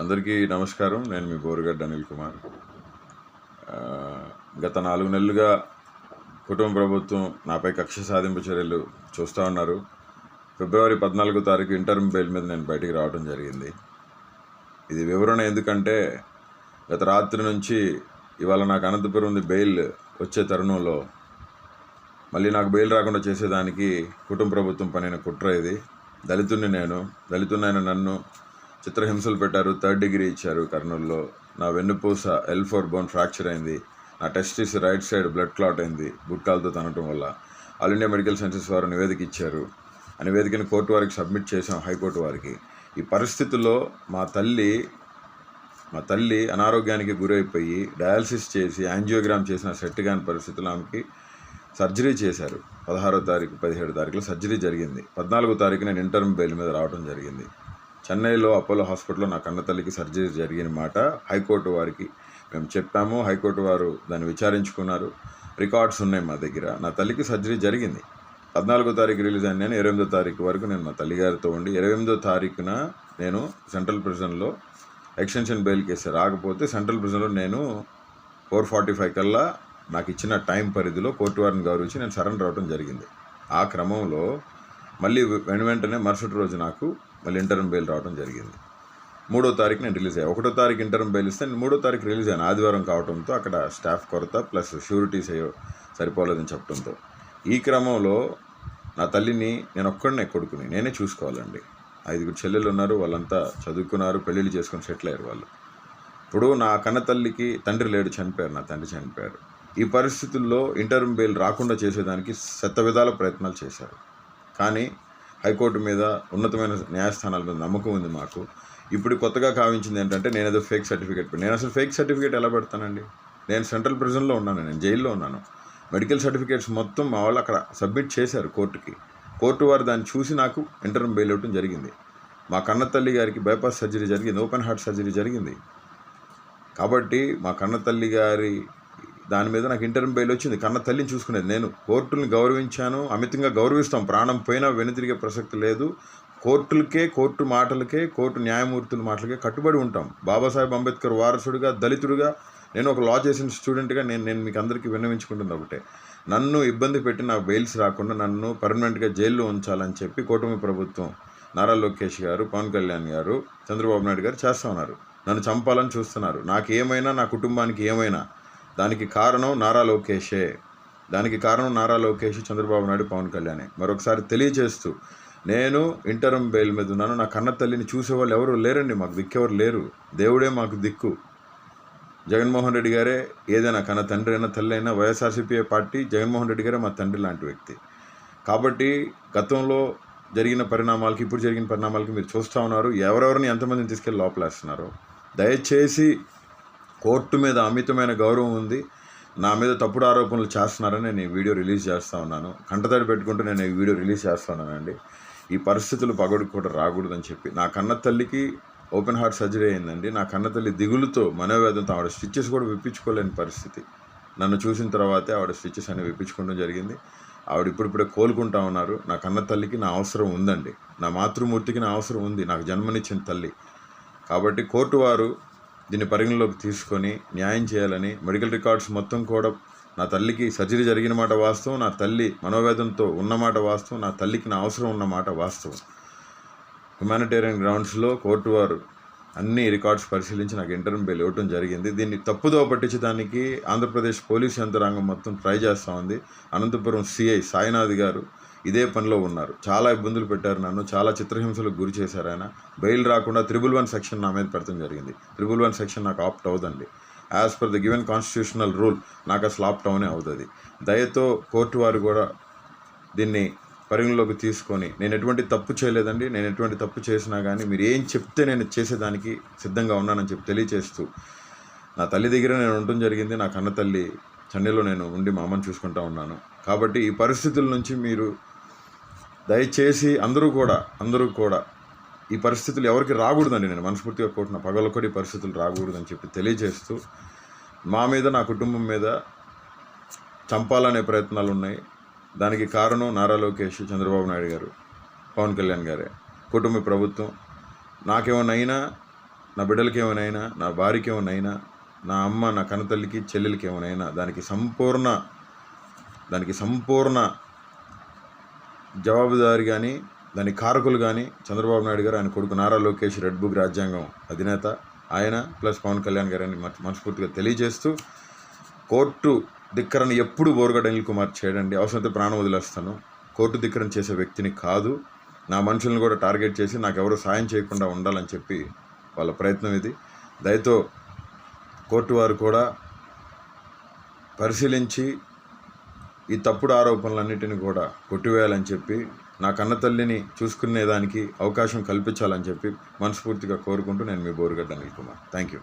అందరికీ నమస్కారం. నేను మీ బోరుగడ్డ అనిల్ కుమార్. గత 4 నెలలుగా కుటుంబ ప్రభుత్వం నాపై కక్ష సాధింపు చర్యలు చూస్తూ ఉన్నారు. ఫిబ్రవరి 14వ తారీఖు ఇంటర్మ్ బెయిల్ మీద నేను బయటికి రావడం జరిగింది. ఇది వివరణ ఎందుకంటే గత రాత్రి నుంచి ఇవాళ నాకు అనంతపురం బెయిల్ వచ్చే తరుణంలో మళ్ళీ నాకు బెయిల్ రాకుండా చేసేదానికి కుటుంబ ప్రభుత్వం పనిన కుట్ర ఇది. దళితున్నైన నన్ను చిత్రహింసలు పెట్టారు. 3rd డిగ్రీ ఇచ్చారు కర్నూలులో. నా వెన్నుపూస L4 బోన్ ఫ్రాక్చర్ అయింది. నా testis right side blood clot అయింది గుట్కాలతో తనటం వల్ల. ఆల్ ఇండియా మెడికల్ సైన్సెస్ వారు నివేదిక ఇచ్చారు. ఆ నివేదికను కోర్టు వారికి సబ్మిట్ చేసాం, హైకోర్టు వారికి. ఈ పరిస్థితుల్లో మా తల్లి అనారోగ్యానికి గురైపోయి డయాలసిస్ చేసి యాంజియోగ్రామ్ చేసిన సెట్ కాని పరిస్థితుల్లో ఆమెకి సర్జరీ చేశారు. 16వ తారీఖు 17వ తారీఖులో సర్జరీ జరిగింది. 14వ తారీఖు నేను ఇంటర్మ్ బెయిల్ మీద రావడం జరిగింది. చెన్నైలో అపోలో హాస్పిటల్లో నా కన్నతల్లికి సర్జరీ జరిగిన మాట హైకోర్టు వారికి మేము చెప్పాము. హైకోర్టు వారు దాన్ని విచారించుకున్నారు. రికార్డ్స్ ఉన్నాయి మా దగ్గర. నా తల్లికి సర్జరీ జరిగింది. 14వ తారీఖు రిలీజ్ అయిన నేను 28వ తారీఖు వరకు నేను మా తల్లిగారితో ఉండి 28వ తారీఖున నేను సెంట్రల్ ప్రిజన్లో ఎక్స్టెన్షన్ బెయిల్ కేసు రాకపోతే సెంట్రల్ ప్రిజన్లో నేను 4:45 కల్లా నాకు ఇచ్చిన టైం పరిధిలో కోర్టు వారిని గౌరవించి నేను సరెండర్ అవ్వడం జరిగింది. ఆ క్రమంలో మళ్ళీ వెంటనే మరుసటి రోజు నాకు మళ్ళీ ఇంటర్మ్ బెయిల్ రావడం జరిగింది. 3వ తారీఖు నేను రిలీజ్ అయ్యాను. 1వ తారీఖు ఇంటర్మ్ బెయిల్ ఇస్తే నేను 3వ తారీఖు రిలీజ్ అయ్యాను. ఆదివారం కావడంతో అక్కడ స్టాఫ్ కొరత ప్లస్ షూరిటీస్ అయ్యో సరిపోలేదని చెప్పడంతో ఈ క్రమంలో నా తల్లిని నేను ఒక్కడనే కొడుకుని నేనే చూసుకోవాలండి. 5 చెల్లెలు ఉన్నారు. వాళ్ళంతా చదువుకున్నారు, పెళ్ళిళ్ళు చేసుకొని సెటిల్ అయ్యారు వాళ్ళు. ఇప్పుడు నా కన్న తల్లికి తండ్రి లేడు, చనిపోయారు. నా తండ్రి చనిపోయారు. ఈ పరిస్థితుల్లో ఇంటర్మ్ బెయిల్ రాకుండా చేసేదానికి శతవిధాల ప్రయత్నాలు చేశారు. కానీ హైకోర్టు మీద, ఉన్నతమైన న్యాయస్థానాల మీద నమ్మకం ఉంది మాకు. ఇప్పుడు కొత్తగా కావించింది ఏంటంటే నేను ఏదో ఫేక్ సర్టిఫికేట్ నేను అసలు ఫేక్ సర్టిఫికేట్ ఎలా పెడతానండి? నేను సెంట్రల్ ప్రిజన్లో ఉన్నాను, నేను జైల్లో ఉన్నాను. మెడికల్ సర్టిఫికేట్స్ మొత్తం మా వాళ్ళు అక్కడ సబ్మిట్ చేశారు కోర్టుకి. కోర్టు వారు దాన్ని చూసి నాకు ఇంటర్మ్ బెయిల్ ఇవ్వడం జరిగింది. మా కన్న తల్లి గారికి బైపాస్ సర్జరీ జరిగింది, ఓపెన్ హార్ట్ సర్జరీ జరిగింది. కాబట్టి మా కన్న తల్లి గారి దాని మీద నాకు ఇంటర్మ్ బెయిల్ వచ్చింది. కన్న తల్లిని చూసుకునేది నేను. కోర్టుని గౌరవించాను, అమితంగా గౌరవిస్తాం. ప్రాణం పోయినా వెనుతిరిగే ప్రసక్తి లేదు. కోర్టులకే, కోర్టు మాటలకే, కోర్టు న్యాయమూర్తుల మాటలకే కట్టుబడి ఉంటాం. బాబాసాహెబ్ అంబేద్కర్ వారసుడిగా, దళితుడిగా, నేను ఒక లా చేసిన స్టూడెంట్గా నేను మీకు అందరికీ విన్నవించుకుంటుంది ఒకటే, నన్ను ఇబ్బంది పెట్టి నాకు బెయిల్స్ రాకుండా నన్ను పర్మనెంట్గా జైల్లో ఉంచాలని చెప్పి కూటమి ప్రభుత్వం, నారా లోకేష్ గారు, పవన్ కళ్యాణ్ గారు, చంద్రబాబు నాయుడు గారు చేస్తూ ఉన్నారు. నన్ను చంపాలని చూస్తున్నారు. నాకు ఏమైనా, నా కుటుంబానికి ఏమైనా దానికి కారణం నారా లోకేషే. చంద్రబాబు నాయుడు, పవన్ కళ్యాణే. మరొకసారి తెలియజేస్తూ, నేను ఇంటర్మ్ బెయిల్ మీద ఉన్నాను. నా కన్న తల్లిని చూసేవాళ్ళు ఎవరు లేరండి. మాకు దిక్కెవరు లేరు. దేవుడే మాకు దిక్కు. జగన్మోహన్ రెడ్డి గారే ఏదైనా, కన్న తండ్రి అయినా తల్లి అయినా వైఎస్ఆర్సీపీ పార్టీ, జగన్మోహన్ రెడ్డి గారే మా తండ్రి లాంటి వ్యక్తి. కాబట్టి గతంలో జరిగిన పరిణామాలకి, ఇప్పుడు జరిగిన పరిణామాలకి మీరు చూస్తూ ఉన్నారు. ఎవరెవరిని ఎంతమందిని తీసుకెళ్ళి లోపలేస్తున్నారో. దయచేసి కోర్టు మీద అమితమైన గౌరవం ఉంది. నా మీద తప్పుడు ఆరోపణలు చేస్తున్నారని నేను ఈ వీడియో రిలీజ్ చేస్తూ ఉన్నాను. కంటతడి పెట్టుకుంటూ నేను ఈ వీడియో రిలీజ్ చేస్తున్నానండి. ఈ పరిస్థితులు పగడికి కూడా రాకూడదని చెప్పి. నా కన్న తల్లికి ఓపెన్ హార్ట్ సర్జరీ అయిందండి. నా కన్న తల్లి దిగులుతో, మనోవేదంతో ఆవిడ స్టిచెస్ కూడా విప్పించుకోలేని పరిస్థితి. నన్ను చూసిన తర్వాతే ఆవిడ స్టిచెస్ అనేవి విప్పించుకోవడం జరిగింది. ఆవిడ ఇప్పుడిప్పుడే కోలుకుంటా ఉన్నారు. నా కన్న తల్లికి నా అవసరం ఉందండి. నా మాతృమూర్తికి నా అవసరం ఉంది, నాకు జన్మనిచ్చిన తల్లి. కాబట్టి కోర్టు వారు దీన్ని పరిగణలోకి తీసుకొని న్యాయం చేయాలని, మెడికల్ రికార్డ్స్ మొత్తం కూడా, నా తల్లికి సర్జరీ జరిగిన మాట వాస్తవం, నా తల్లి మనోవేదంతో ఉన్నమాట వాస్తవం, నా తల్లికి నా అవసరం ఉన్నమాట వాస్తవం. హ్యుమానిటేరియన్ గ్రౌండ్స్లో కోర్టు వారు అన్ని రికార్డ్స్ పరిశీలించి నాకు ఇంటర్మ్ బెయిల్ ఇవ్వడం జరిగింది. దీన్ని తప్పుదో పట్టించడానికి ఆంధ్రప్రదేశ్ పోలీస్ యంత్రాంగం మొత్తం ట్రై చేస్తూ ఉంది. అనంతపురం సిఐ సాయినాథ్ గారు ఇదే పనిలో ఉన్నారు. చాలా ఇబ్బందులు పెట్టారు నన్ను, చాలా చిత్రహింసలకు గురి చేశారు ఆయన. బెయిల్ రాకుండా 311 సెక్షన్ నా మీద పెడతాం జరిగింది. 311 సెక్షన్ నాకు ఆప్ట్ అవుదండి. As per the given constitutional rule నాకు అసలు ఆప్ట్ అవునే అవుతుంది. దయతో కోర్టు వారు కూడా దీన్ని పరిగణలోకి తీసుకొని, నేను ఎటువంటి తప్పు చేయలేదండి. నేను ఎటువంటి తప్పు చేసినా కానీ మీరు ఏం చెప్తే నేను చేసేదానికి సిద్ధంగా ఉన్నానని చెప్పి తెలియచేస్తూ, నా తల్లి దగ్గర నేను ఉండటం జరిగింది. నా కన్న తల్లి చెన్నైలో నేను ఉండి మా అమ్మని చూసుకుంటూ ఉన్నాను. కాబట్టి ఈ పరిస్థితుల నుంచి మీరు దయచేసి అందరూ కూడా ఈ పరిస్థితులు ఎవరికి రాకూడదండి. నేను మనస్ఫూర్తిగా కోరుతున్న, పగలొక్కటి ఈ పరిస్థితులు రాకూడదని చెప్పి తెలియజేస్తూ, మా మీద, నా కుటుంబం మీద చంపాలనే ప్రయత్నాలు ఉన్నాయి. దానికి కారణం నారా లోకేష్, చంద్రబాబు నాయుడు గారు, పవన్ కళ్యాణ్ గారే, కుటుంబ ప్రభుత్వం. నాకేమన్నా అయినా నా బిడ్డలకి ఏమైనా, నా భార్యకి ఏమైనా, నా అమ్మ నా కన్నతల్లికి చెల్లెలకి ఏమైనా దానికి సంపూర్ణ జవాబుదారి కానీ దాని కారకులు కానీ చంద్రబాబు నాయుడు గారు, ఆయన కొడుకు నారా లోకేష్, రెడ్ బుక్ రాజ్యాంగం అధినేత ఆయన ప్లస్ పవన్ కళ్యాణ్ గారని మనస్ఫూర్తిగా తెలియజేస్తూ, కోర్టు ధిక్కరణ ఎప్పుడు బోరుగడ్డ అనిల్ కుమార్ చేయడండి. అవసరమైతే ప్రాణం వదిలేస్తాను. కోర్టు ధిక్కరణ చేసే వ్యక్తిని కాదు. నా మనుషులను కూడా టార్గెట్ చేసి నాకెవరూ సాయం చేయకుండా ఉండాలని చెప్పి వాళ్ళ ప్రయత్నం ఇది. దయతో కోర్టు వారు కూడా పరిశీలించి ఈ తప్పుడు ఆరోపణలన్నిటిని కూడా కొట్టివేయాలని చెప్పి, నా కన్న తల్లిని చూసుకునేదానికి అవకాశం కల్పించాలని చెప్పి మనస్ఫూర్తిగా కోరుకుంటూ నేను మీ బోరుగడ్డ అనిల్ కుమార్. Thank you.